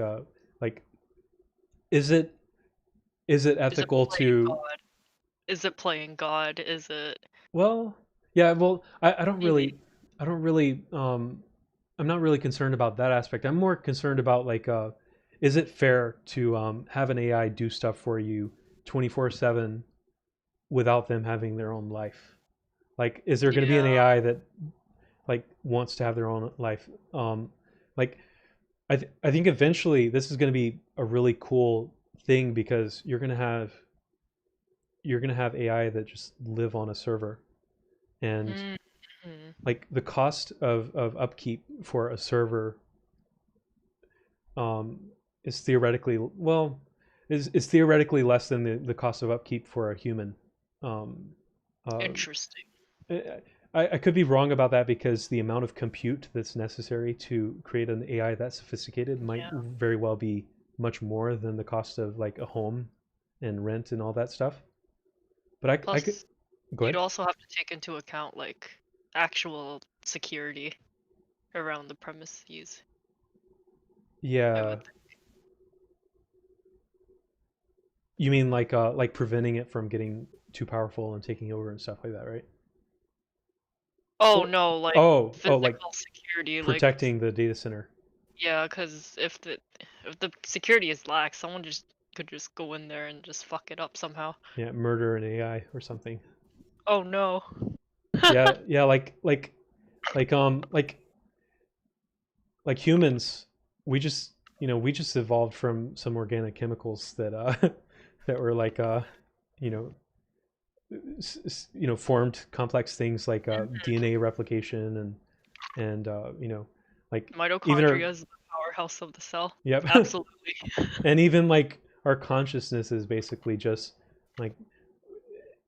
is it is it Is it ethical playing to, God? Is it playing God? Is it well, yeah, well, I don't maybe? really I don't really I'm not really concerned about that aspect. I'm more concerned about like is it fair to have an AI do stuff for you 24/7 without them having their own life? Like is there going to be an Yeah. AI that like wants to have their own life? Like I think eventually this is going to be a really cool thing because you're going to have AI that just live on a server, and Mhm. like the cost of upkeep for a server um, is theoretically, well, is theoretically less than the cost of upkeep for a human. Um, uh, Interesting. I could be wrong about that because the amount of compute that's necessary to create an AI that sophisticated might Yeah. very well be much more than the cost of like a home and rent and all that stuff. But I could Plus, go you'd ahead. also have to take into account like actual security around the premises. I Yeah, would. you mean like preventing it from getting too powerful and taking over and stuff like that, right? Oh Or no, like oh, like physical security, like protecting the data center. yeah, because if the security is lax, someone just could just go in there and just fuck it up somehow. Yeah, murder an AI or something. Oh no. Yeah, yeah, like like humans, we just, you know, we just evolved from some organic chemicals that that were like you know you know formed complex things like DNA replication and you know like even our, Mitochondria is the powerhouse of the cell. yep. Absolutely. And even like our consciousness is basically just like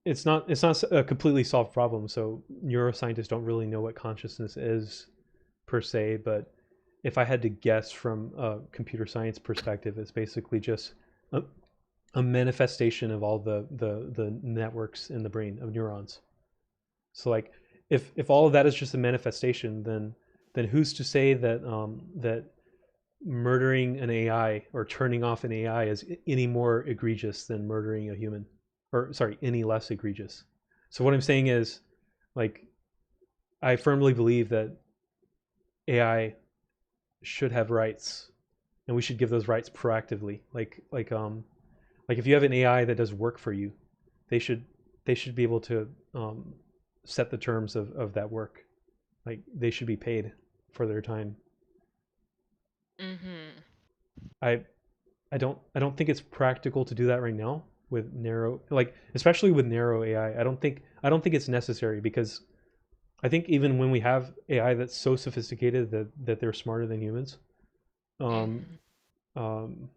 it's not a completely solved problem, so neuroscientists don't really know what consciousness is per se, but if I had to guess from a computer science perspective, it's basically just a, a manifestation of all the networks in the brain of neurons. So like if all of that is just a manifestation, then who's to say that that murdering an AI or turning off an AI is any more egregious than murdering a human, or sorry, any less egregious? So what I'm saying is, like, I firmly believe that AI should have rights, and we should give those rights proactively. Like if you have an AI that does work for you, they should they should be able to set the terms of that work. Like they should be paid for their time. Mm-hmm. I don't think it's practical to do that right now with narrow, like especially with narrow AI. I don't think it's necessary, because I think even when we have AI that's so sophisticated that they're smarter than humans, um, Mm-hmm. um,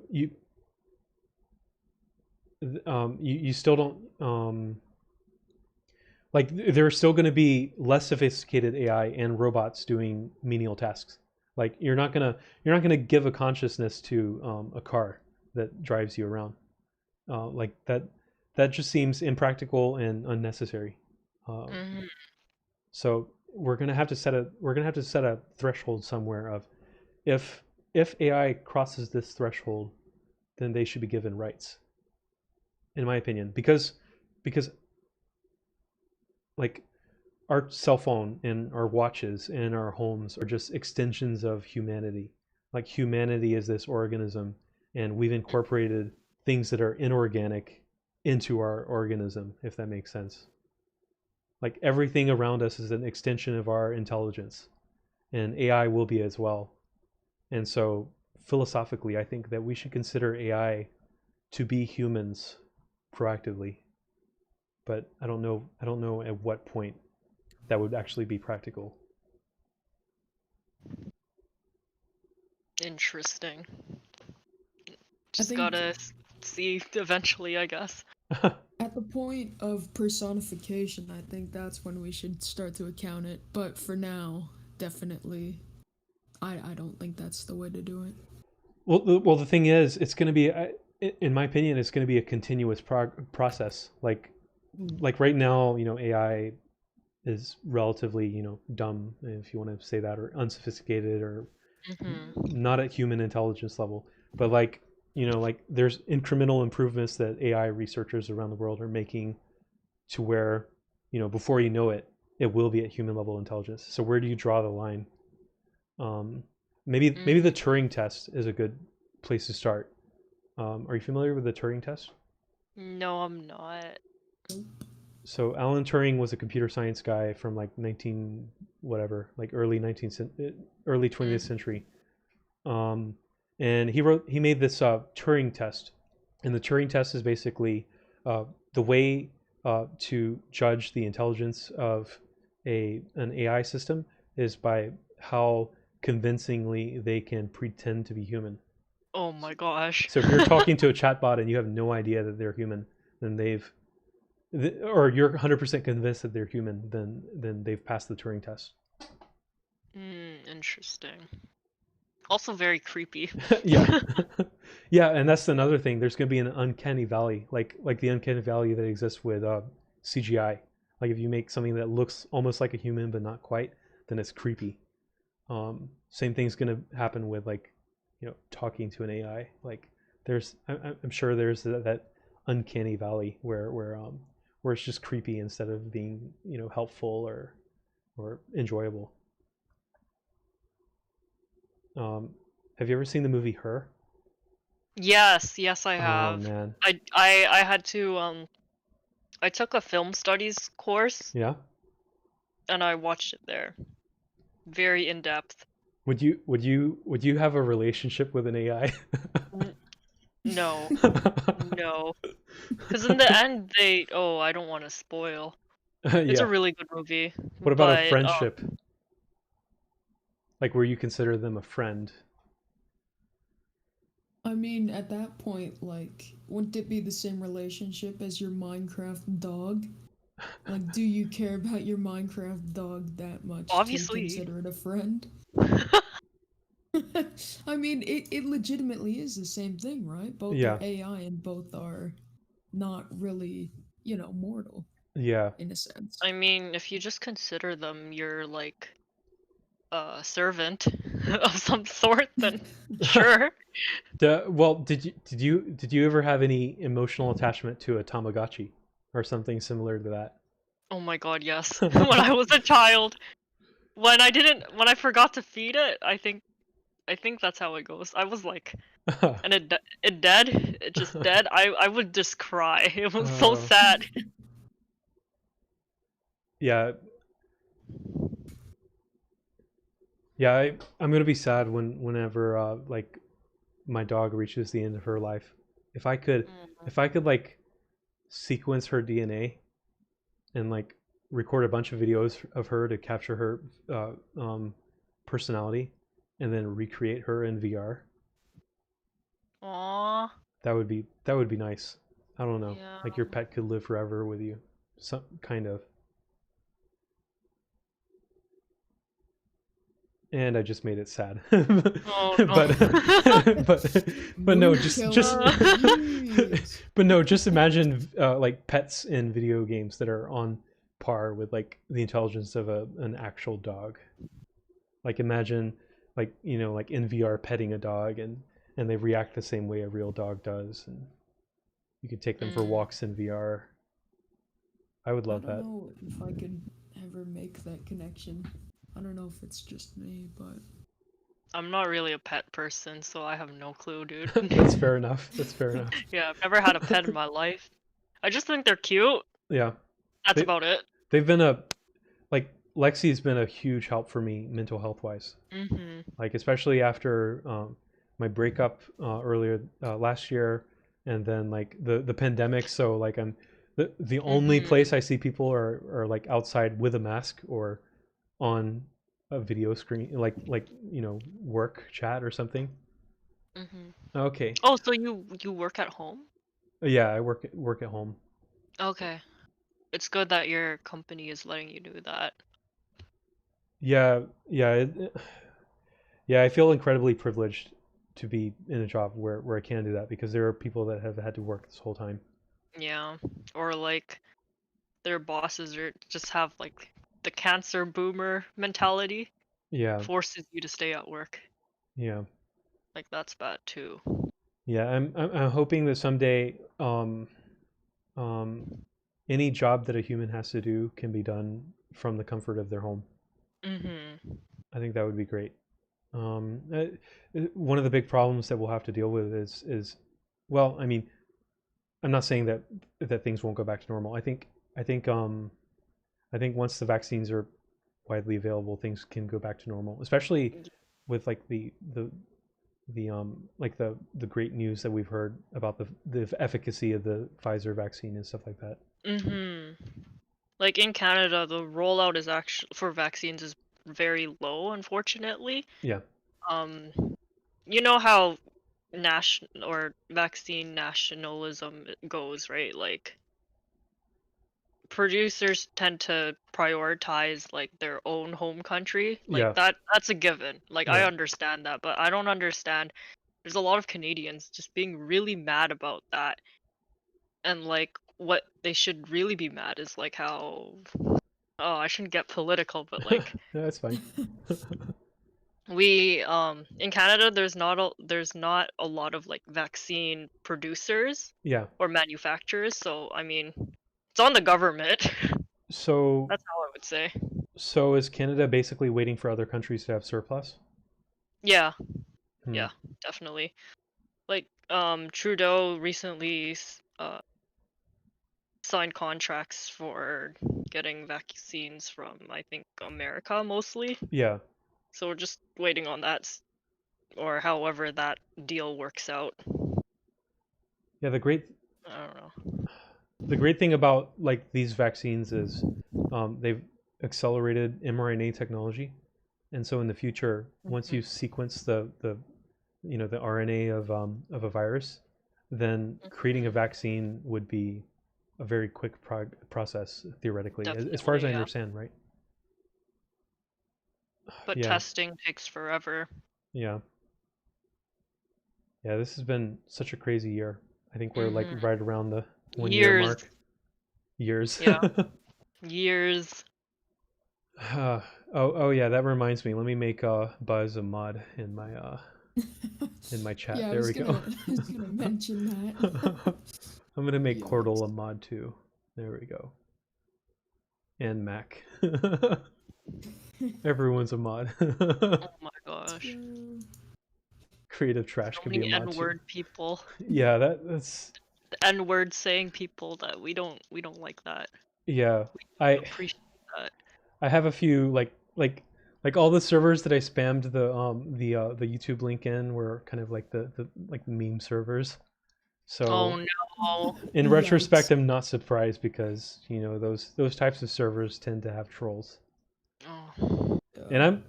you you still don't like, there are still going to be less sophisticated AI and robots doing menial tasks. Like you're not gonna give a consciousness to a car that drives you around. Like that just seems impractical and unnecessary. Um, Mm-hmm. so we're gonna have to set a threshold somewhere of, if AI crosses this threshold, then they should be given rights, in my opinion, because like our cell phone and our watches and our homes are just extensions of humanity. Like humanity is this organism, and we've incorporated things that are inorganic into our organism, if that makes sense. Like everything around us is an extension of our intelligence, and AI will be as well. And so philosophically, I think that we should consider AI to be humans proactively. But I don't know at what point that would actually be practical. Interesting. I Just think gotta see eventually, I guess. at the point of personification, I think that's when we should start to account it. But for now, definitely, I don't think that's the way to do it. Well, the thing is, it's going to be, in my opinion, it's going to be a continuous process. Like right now, AI is relatively, dumb, if you want to say that, or unsophisticated, or Mm-hmm. not at human intelligence level. But like, like there's incremental improvements that AI researchers around the world are making, to where, before you know it, it will be at human level intelligence. So where do you draw the line? Um, maybe the Mm-hmm. Turing test is a good place to start. Are you familiar with the Turing test? No, I'm not. So Alan Turing was a computer science guy from like 19 whatever, like early 20th Mm-hmm. century. Um, and he made this Turing test, and the Turing test is basically the way to judge the intelligence of an AI system is by how convincingly they can pretend to be human. Oh my gosh. So if you're talking to a chatbot and you have no idea that they're human, then or you're 100% convinced that they're human, then they've passed the Turing test. Interesting. Also very creepy. Yeah. Yeah, and that's another thing. There's going to be an uncanny valley, like the uncanny valley that exists with CGI. Like if you make something that looks almost like a human but not quite, then it's creepy. Same thing's going to happen with, like, talking to an AI. Like I'm sure there's that uncanny valley where it's just creepy instead of being, helpful or enjoyable. Um, have you ever seen the movie Her? Yes, I Oh have. man, I had to I took a film studies course yeah. and I watched it there. Very in depth. Would you have a relationship with an AI? No, no. Because in the end, I don't want to spoil. It's a Yeah. really good movie, What about a but friendship? Like where you consider them a friend? I mean, at that point, like, wouldn't it be the same relationship as your Minecraft dog? Like, do you care about your Minecraft dog that much to obviously. consider it a friend? I mean, it legitimately is the same thing, right? Both are Yeah. AI and both are not really, mortal Yeah. in a sense. I mean, if you just consider them your like a servant of some sort, then sure. Well, did you ever have any emotional attachment to a Tamagotchi or something similar to Oh my god, yes. When I that? was a child, when I forgot to feed it, I think that's how it goes. I was like, and it dead, it just dead. I would just cry. It was so uh, sad. yeah, Yeah, I'm gonna be sad whenever like my dog reaches the end of her life. If I could, Mm. if I could like sequence her DNA and like record a bunch of videos of her to capture her personality, and then recreate her in VR, Aw, that would be nice. I don't know, yeah. like your pet could live forever with you, some kind of. And I just made it sad. Oh but no. but no, No just killing, please. but no, just imagine like pets in video games that are on par with like the intelligence of an actual dog. Like imagine like like in VR petting a dog, and they react the same way a real dog does, and you could take them for Mm. walks in VR. I would I love don't that. know if I could ever make that connection. I don't know if it's just me, but I'm not really a pet person, so I have no clue, dude. That's fair enough. That's fair enough. Yeah, I've never had a pet in my life. I just think they're cute. Yeah. That's They about it. they've been a like Lexi's been a huge help for me mental health wise. Mhm. Like especially after my breakup earlier last year, and then like the pandemic. So like I'm the only Mhm. place I see people are like outside with a mask or on a video screen, like work chat or something. Mhm. Okay. Oh, so you work at home? Yeah, I work at home. Okay. It's good that your company is letting you do that. Yeah, yeah, yeah. I feel incredibly privileged to be in a job where I can do that, because there are people that have had to work this whole time. Yeah. Or like their bosses are just have like the cancer boomer mentality, Yeah, forces you to stay at work. yeah, Like that's bad too. yeah. I'm hoping that someday um, any job that a human has to do can be done from the comfort of their home. Mhm. I think that would be great. One of the big problems that we'll have to deal with is well, I mean, I'm not saying that things won't go back to normal. I think I think once the vaccines are widely available, things can go back to normal, especially with like the great news that we've heard about the efficacy of the Pfizer vaccine and stuff like that. Mhm. Like in Canada, the rollout is actually for vaccines is very low, unfortunately. Yeah, Um, you know how national or vaccine nationalism goes, right? Like producers tend to prioritize like their own home country. Like yeah, that's a given. Like I yeah. understand that, but I don't understand. There's a lot of Canadians just being really mad about that. And like what they should really be mad is like how oh, I shouldn't get political, but like That's fine. we in Canada there's not a lot of like vaccine producers Yeah. or manufacturers, so I mean it's on the government. So That's how I would say. so is Canada basically waiting for other countries to have surplus? Yeah, Hmm. yeah, definitely. Like Trudeau recently signed contracts for getting vaccines from I think America mostly. Yeah. So we're just waiting on that or however that deal works out. Yeah. I don't know. The great thing about like these vaccines is they've accelerated mRNA technology, and so in the future, once you Mhm. sequence the RNA of a virus, then creating a vaccine would be a very quick process theoretically, as far as Definitely, I yeah. understand, right? But Yeah, testing takes forever. yeah, yeah. This has been such a crazy year. I think we're like Mhm. right around the 1 year Years. mark. Years. Yeah. Years. Oh yeah, that reminds me. Let me make Buzz a mod in my chat. yeah, There we go. I was gonna mention that. I'm gonna make Cordal Yikes. a mod too. There we go. And Mac. Everyone's a mod. Oh my gosh. Creative Trash So could be a many mod too. N-word people. Yeah, that's The N-word saying people that we don't like that. yeah. We I don't appreciate that. I have a few like like all the servers that I spammed the YouTube link in were kind of like the like meme servers. Oh So no. in Yikes. retrospect, I'm not surprised because those types of servers tend to have trolls. Oh. And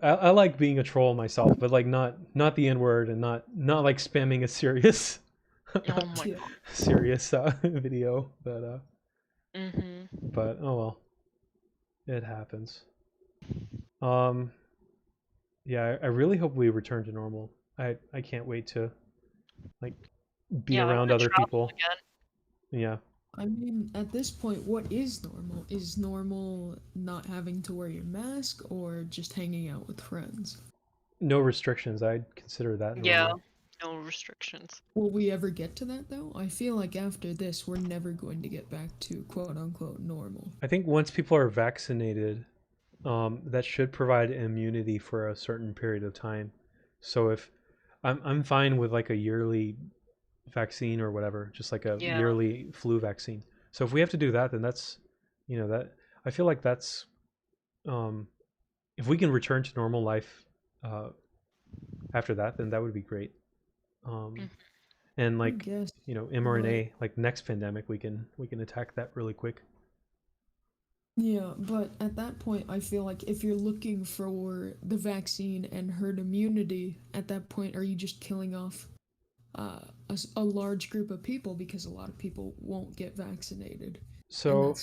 I like being a troll myself, but like not the N word and not like spamming a serious Oh my Yeah. god. serious video, Mhm. but oh well, it happens. Um, yeah, I really hope we return to normal. I can't wait to like be Yeah, I want around to other travel people. again. Yeah, I mean, at this point, what is normal? Is normal not having to wear your mask or just hanging out with friends? no restrictions. I'd consider that Yeah. normal. No restrictions. Will we ever get to that though? I feel like after this, we're never going to get back to quote unquote normal. I think once people are vaccinated, that should provide immunity for a certain period of time. So if I'm fine with like a yearly vaccine or whatever, just like a Yeah. yearly flu vaccine. So if we have to do that, then that's that I feel like that's um, if we can return to normal life uh, after that, then that would be great. Um, Mhm. and I like guess, but mRNA, like next pandemic, we can attack that really quick. yeah, but at that point, I feel like if you're looking for the vaccine and herd immunity, at that point, are you just killing off a large group of people because a lot of people won't get vaccinated, and So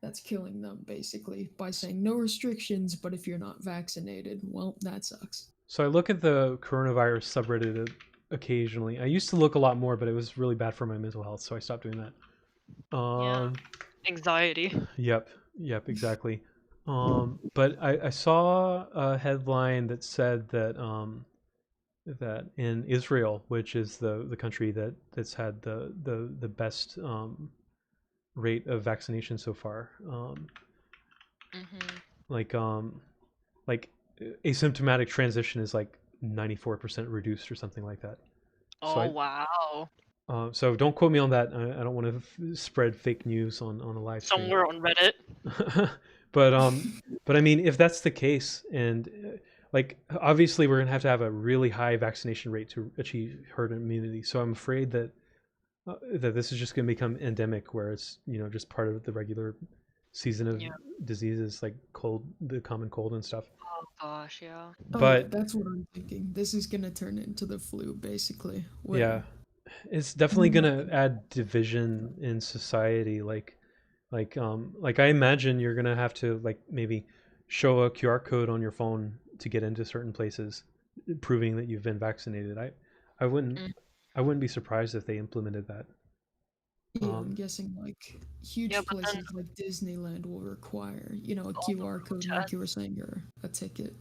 that's killing them basically by saying no restrictions, but if you're not vaccinated, well, that sucks. I look at the coronavirus subreddit occasionally. I used to look a lot more, but it was really bad for my mental health, so I stopped doing that. Yeah. Anxiety. Yep, yep, exactly. But I saw a headline that said that in Israel, which is the country that's had the best rate of vaccination so far, Mhm. like like asymptomatic transition is like 94% reduced or something like that. So Oh wow. so don't quote me on that. I don't want to spread fake news on a live stream. Somewhere on Reddit. but but I mean, if that's the case, and like obviously we're gonna have a really high vaccination rate to achieve herd immunity. So I'm afraid that this is just gonna become endemic, where it's just part of the regular season of Yeah. diseases like the common cold and stuff. Oh gosh, yeah. Oh yeah, But that's what I'm thinking. This is gonna turn into the flu, basically, yeah, where it's definitely gonna nothing. add division in society. Like I imagine you're gonna have to like maybe show a QR code on your phone to get into certain places, proving that you've been vaccinated. I wouldn't Mm. I wouldn't be surprised if they implemented that. Yeah, I'm Um, guessing like Yeah, huge but then places like Disneyland will require, a all the QR code, like you were protests, saying, or a ticket.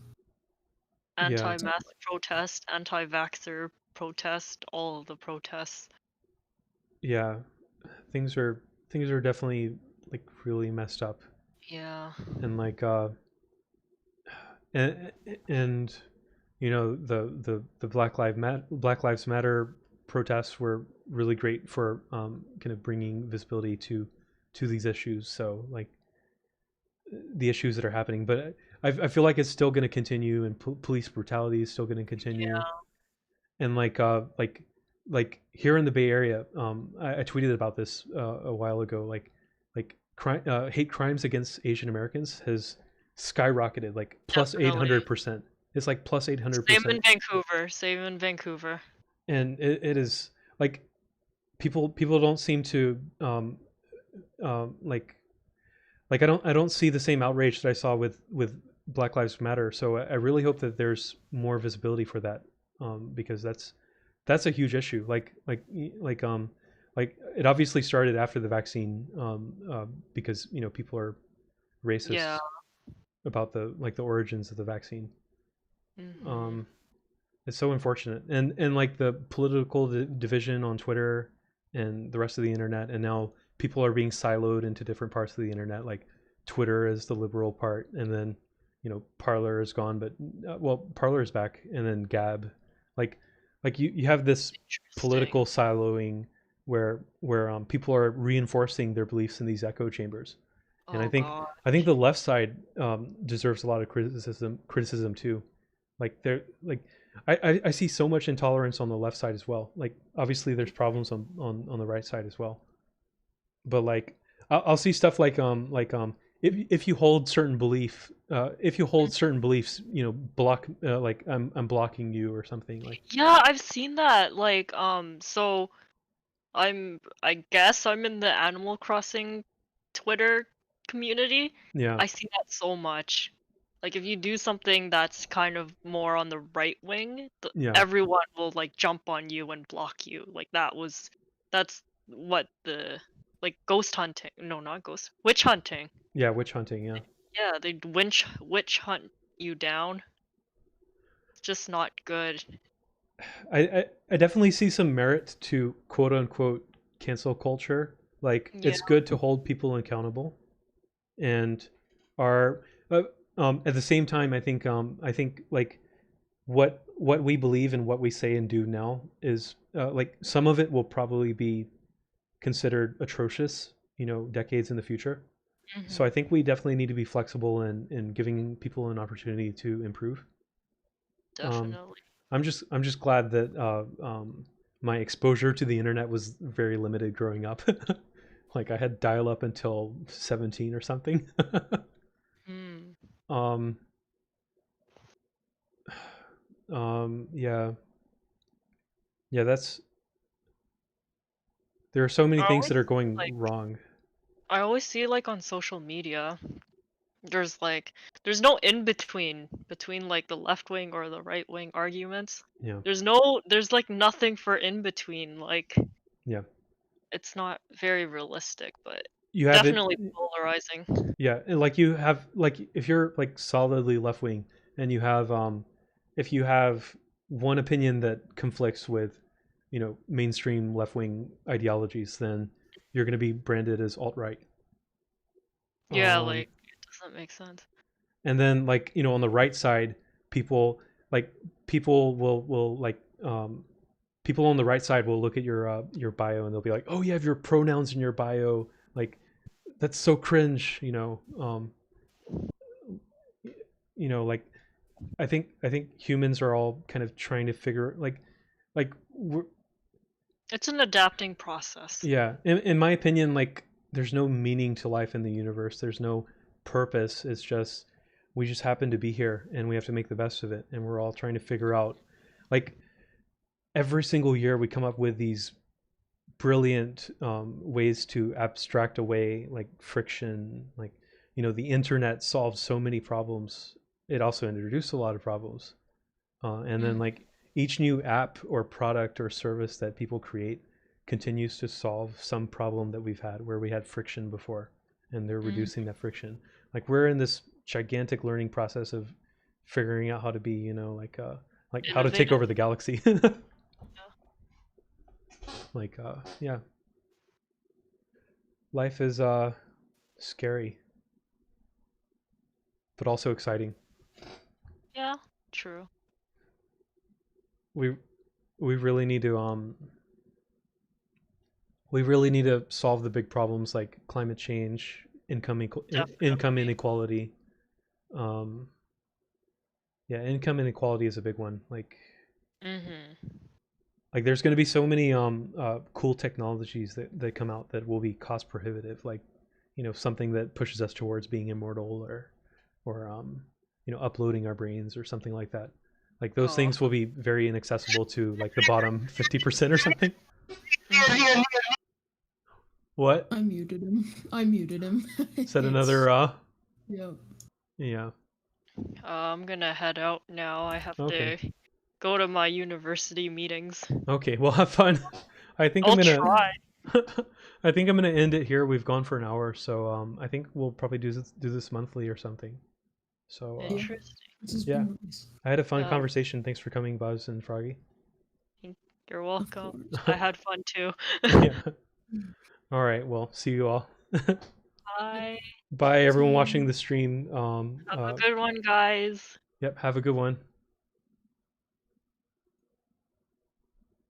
yeah, So, anti-mask protest, anti-vaxxer protest, all of the protests. yeah, things are definitely like really messed up, Yeah. and like and and the Black Lives Matter protests were really great for kind of bringing visibility to these issues. So like the issues that are happening, but I feel like it's still going to continue, and police brutality is still going to continue, Yeah. and like here in the Bay Area, I tweeted about this a while ago. Hate crimes against Asian Americans has skyrocketed, like plus eight Definitely. hundred percent. It's like plus eight hundred Same in percent, Vancouver. Same in Vancouver. and it is like people don't seem to like I don't see the same outrage that I saw with Black Lives Matter. So I really hope that there's more visibility for that, because that's a huge issue. Like it obviously started after the vaccine, because people are Yeah. racist about the origins of the vaccine. Mhm. Um, it's so unfortunate, and like the political division on Twitter and the rest of the internet, and now people are being siloed into different parts of the internet. Like Twitter is the liberal part, and then Parlor is gone, but well, Parlor is back, and then Gab, like you have this Interesting. political siloing where people are reinforcing their beliefs in these echo chambers, And Oh god. I think the left side deserves a lot of criticism too. Like they're like I see so much intolerance on the left side as well. Like obviously there's problems on the right side as well. But like I'll see stuff like if you hold certain if you hold certain beliefs, you know, block like I'm blocking you or something like Yeah, I've seen that. Like, so I guess I'm in the Animal Crossing Twitter community. yeah I see that so much. Like, if you do something that's kind of more on the right wing, yeah everyone will like jump on you and block you. Like that's what the like ghost hunting. No, not ghost. Witch hunting. yeah witch hunting yeah. Yeah, they witch hunt you down. It's just not good. I definitely see some merit to quote unquote cancel culture. Like Yeah. it's good to hold people accountable, and are at the same time I think like what we believe and what we say and do now is like some of it will probably be considered atrocious, you know, decades in the future. So Hmm. I think we definitely need to be flexible in giving people an opportunity to improve. Um, Definitely. I'm just glad that my exposure to the internet was very limited growing up. Like I had dial up until 17 or something. Hmm. um, yeah, yeah. There are so many I things always that are see, going like wrong. I always see like on social media, there's like there's no in between like the left wing or the right wing arguments. Yeah, There's like nothing for in between. Like yeah. it's not very realistic, but You have it. definitely polarizing. Yeah, and like you have like if you're like solidly left wing and you have if you have one opinion that conflicts with, you know, mainstream left wing ideologies, then you're going to be branded as alt right. Yeah, Um, like it doesn't make sense. and then like you know on the right side, people like people will like people on the right side will look at your bio and they'll be like, oh you have your pronouns in your bio, like that's so cringe, you know like I think humans are all kind of trying to figure like we're, It's an adapting process. yeah in my opinion like there's no meaning to life in the universe, there's no purpose, it's just we just happen to be here and we have to make the best of it, and we're all trying to figure out like every single year we come up with these brilliant ways to abstract away like friction, like you know the internet solves so many problems, it also introduced a lot of problems. And then Mm. like each new app or product or service that people create continues to solve some problem that we've had where we had friction before, and they're Mm. reducing that friction. Like we're in this gigantic learning process of figuring out how to be, you know, like how to take Innovative. over the galaxy. Yeah. Like yeah, life is scary but also exciting. Yeah, true. We we really need to we really need to solve the big problems like climate change, income Definitely. inequality. Um, yeah, income inequality is a big one. Mhm. Like there's going to be so many cool technologies that come out that will be cost prohibitive. Like you know something that pushes us towards being immortal, or you know uploading our brains or something like that. Like those Oh. things will be very inaccessible to like the bottom 50% or something. Mhm. What? I muted him. I muted him. Said It's another yep. yeah. I'm gonna head out now. I have Okay. to go to my university meetings. Okay, well have fun. I think I'm I'll gonna Yeah. try. I think I'm gonna end it here. We've gone for an hour, so I think we'll probably do this monthly or something. So Yeah. Interesting. This has yeah, been nice. I had a fun Yeah, conversation. Thanks for coming, Buzz and Froggy. you're Of welcome. course. I had fun too. Yeah. All right. Well, see you all. Yep. Bye. Bye, See everyone you. watching the stream. Have a good one, guys. Yep. Have a good one.